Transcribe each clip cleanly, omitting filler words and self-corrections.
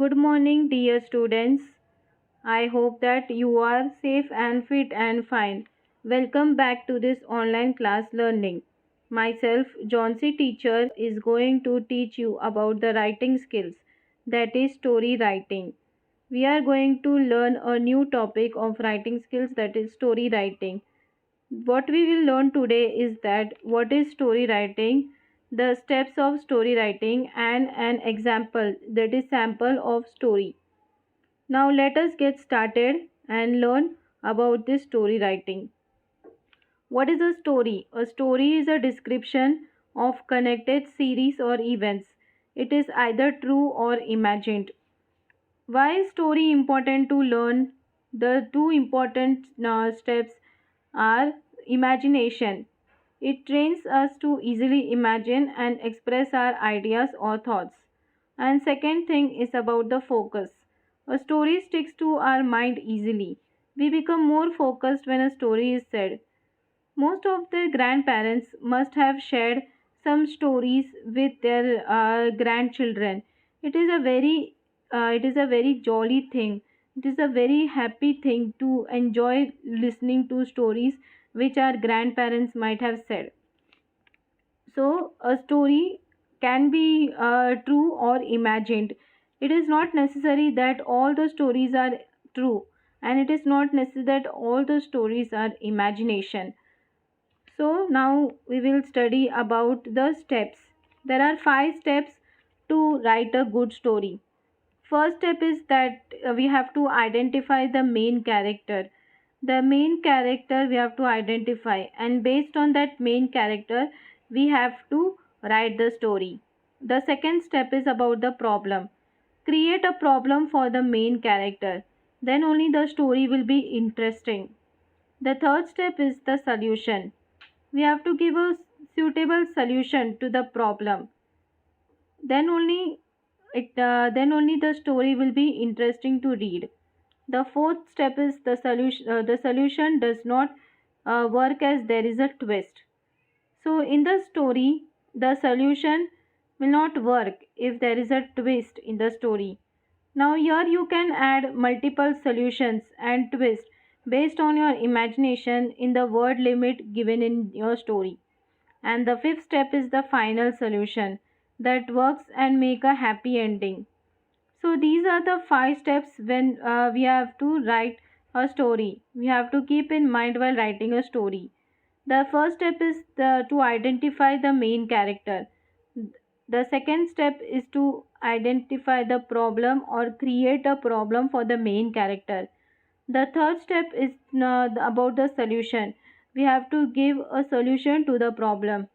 Good morning, dear students. I hope that you are safe and fit and fine. Welcome back to this online class learning. Myself, Johnsy teacher, is going to teach you about the writing skills, that is story writing. We are going to learn a new topic of writing skills, that is story writing. What we will learn today is that what is story writing, the steps of story writing, and an example, that is sample of story. Now let us get started and learn about this story writing. What is a story? A story is a description of connected series or events. It is either true or imagined. Why is story important to learn? The two important steps are imagination. It trains us to easily imagine and express our ideas or thoughts. And second thing is about the focus. A story sticks to our mind easily. We become more focused when a story is said. Most of the grandparents must have shared some stories with their grandchildren. It is a very jolly thing. It is a very happy thing to enjoy listening to stories which our grandparents might have said. So, a story can be true or imagined. It is not necessary that all the stories are true, and it is not necessary that all the stories are imagination. So, now we will study about the steps. There are 5 steps to write a good story. First step is that we have to identify the main character. The main character we have to identify, and based on that main character we have to write the story. The second step is about the problem. Create a problem for the main character, then only the story will be interesting. The third step is the solution. We have to give a suitable solution to the problem. Then only the story will be interesting to read. The fourth step is the solution. The solution does not work as there is a twist. So in the story, the solution will not work if there is a twist in the story. Now here you can add multiple solutions and twists based on your imagination in the word limit given in your story. And the fifth step is the final solution that works and make a happy ending. So these are the 5 steps when we have to write a story. We have to keep in mind while writing a story. The first step is to identify the main character. The second step is to identify the problem or create a problem for the main character. The third step is about the solution. We have to give a solution to the problem.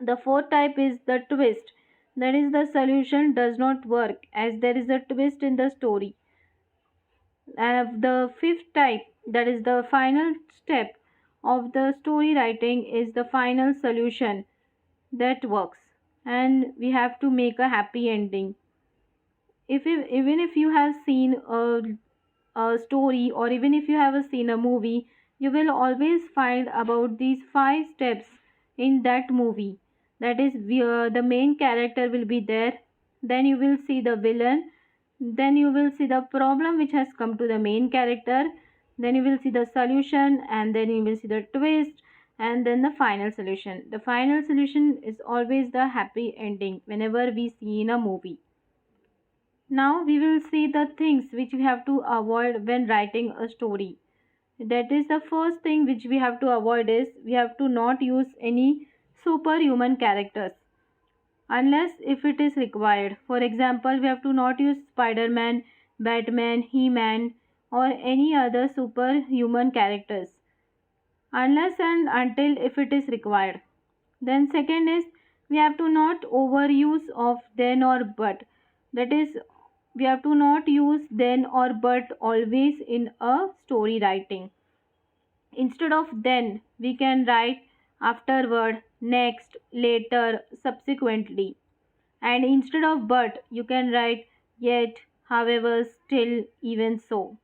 The fourth type is the twist. That is, the solution does not work as there is a twist in the story. The fifth type, that is the final step of the story writing, is the final solution that works, and we have to make a happy ending. Even if you have seen a story, or even if you have seen a movie, you will always find about these 5 steps in that movie. That is, the main character will be there, then you will see the villain, then you will see the problem which has come to the main character, then you will see the solution, and then you will see the twist, and then the final solution. The final solution is always the happy ending whenever we see in a movie. Now we will see the things which we have to avoid when writing a story. That is, the first thing which we have to avoid is we have to not use any superhuman characters unless if it is required. For example, we have to not use Spider-Man, Batman, He-Man, or any other superhuman characters unless and until if it is required. Then second is we have to not overuse of then or but. That is, we have to not use then or but always in a story writing. Instead of then, we can write afterward, next, later, subsequently. And instead of but, you can write yet, however, still, even so.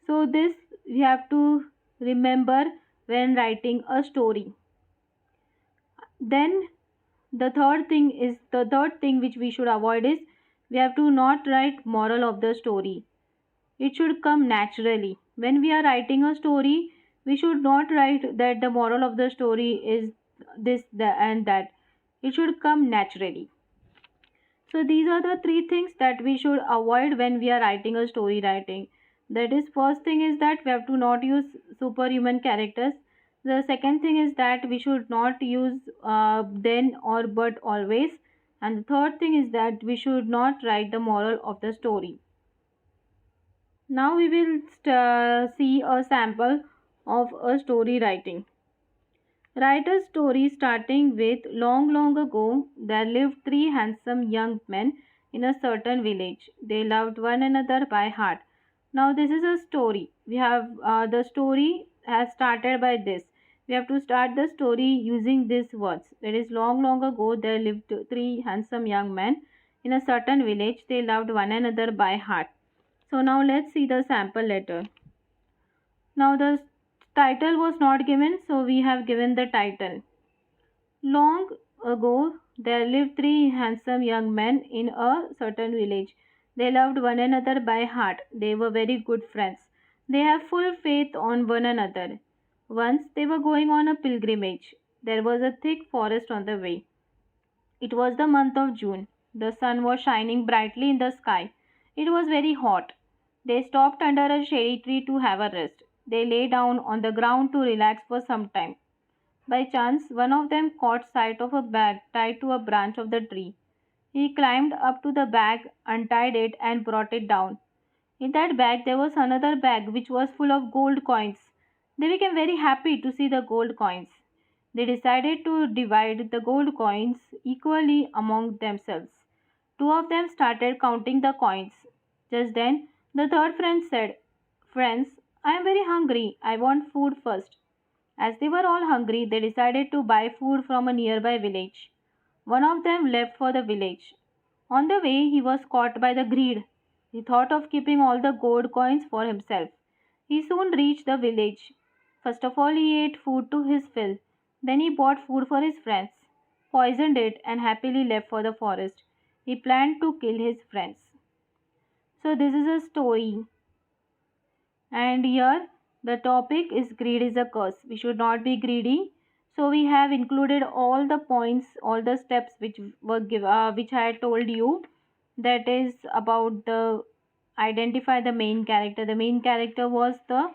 So this we have to remember when writing a story. Then the third thing which we should avoid is We have to not write moral of the story. It should come naturally. When we are writing a story, we should not write that the moral of the story is this, that, and that. It should come naturally. So these are the three things that we should avoid when we are writing a story writing. That is, first thing is that we have to not use superhuman characters. The second thing is that we should not use then or but always. And the third thing is that we should not write the moral of the story. Now we will see a sample of a story writing. Write a story starting with long, long ago there lived three handsome young men in a certain village. They loved one another by heart. Now this is a story. We have the story has started by this. We have to start the story using these words. That is, long, long ago there lived three handsome young men in a certain village. They loved one another by heart. So now let's see the sample letter. Now the title was not given, so we have given the title. Long ago there lived three handsome young men in a certain village. They loved one another by heart. They were very good friends. They have full faith on one another. Once they were going on a pilgrimage. There was a thick forest on the way. It was the month of June. The sun was shining brightly in the sky. It was very hot. They stopped under a shady tree to have a rest. They lay down on the ground to relax for some time. By chance, one of them caught sight of a bag tied to a branch of the tree. He climbed up to the bag, untied it, and brought it down. In that bag, there was another bag which was full of gold coins. They became very happy to see the gold coins. They decided to divide the gold coins equally among themselves. Two of them started counting the coins. Just then, the third friend said, "Friends, I am very hungry. I want food first." As they were all hungry, they decided to buy food from a nearby village. One of them left for the village. On the way, he was caught by the greed. He thought of keeping all the gold coins for himself. He soon reached the village. First of all, he ate food to his fill. Then he bought food for his friends, poisoned it, and happily left for the forest. He planned to kill his friends. So, this is a story. And here the topic is greed is a curse. We should not be greedy. So we have included all the points, all the steps which were which I had told you. That is about the identify the main character. The main character was the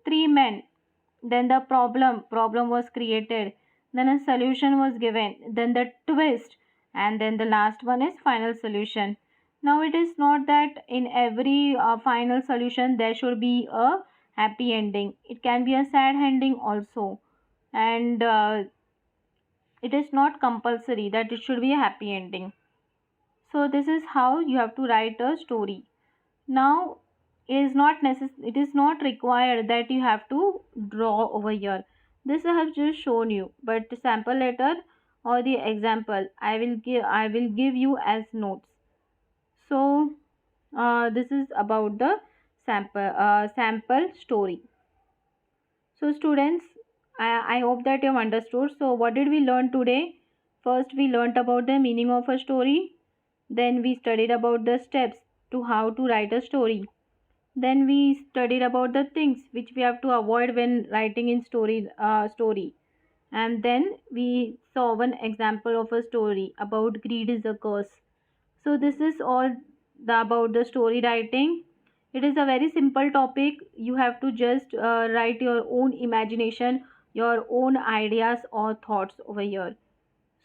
three men. Then the problem was created. Then a solution was given. Then the twist, and then the last one is final solution. Now it is not that in every final solution there should be a happy ending. It can be a sad ending also, and it is not compulsory that it should be a happy ending. So this is how you have to write a story. Now it is not required that you have to draw over here. This I have just shown you, but the sample letter or the example I will give you as notes. So this is about the sample story. So students, I hope that you have understood. So what did we learn today? First we learnt about the meaning of a story. Then we studied about the steps to how to write a story. Then we studied about the things which we have to avoid when writing in story. And then we saw one example of a story about greed is a curse. So this is all about the story writing. It is a very simple topic. You have to just write your own imagination, your own ideas or thoughts over here.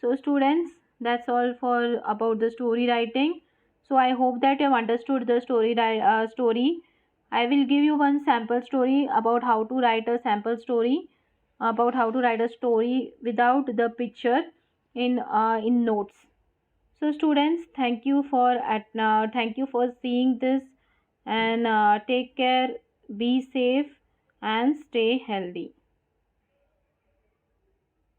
So students, that's all for about the story writing. So I hope that you have understood the story. I will give you one sample story about how to write a sample story, about how to write a story without the picture in notes. So students, thank you for seeing this, and take care, be safe, and stay healthy.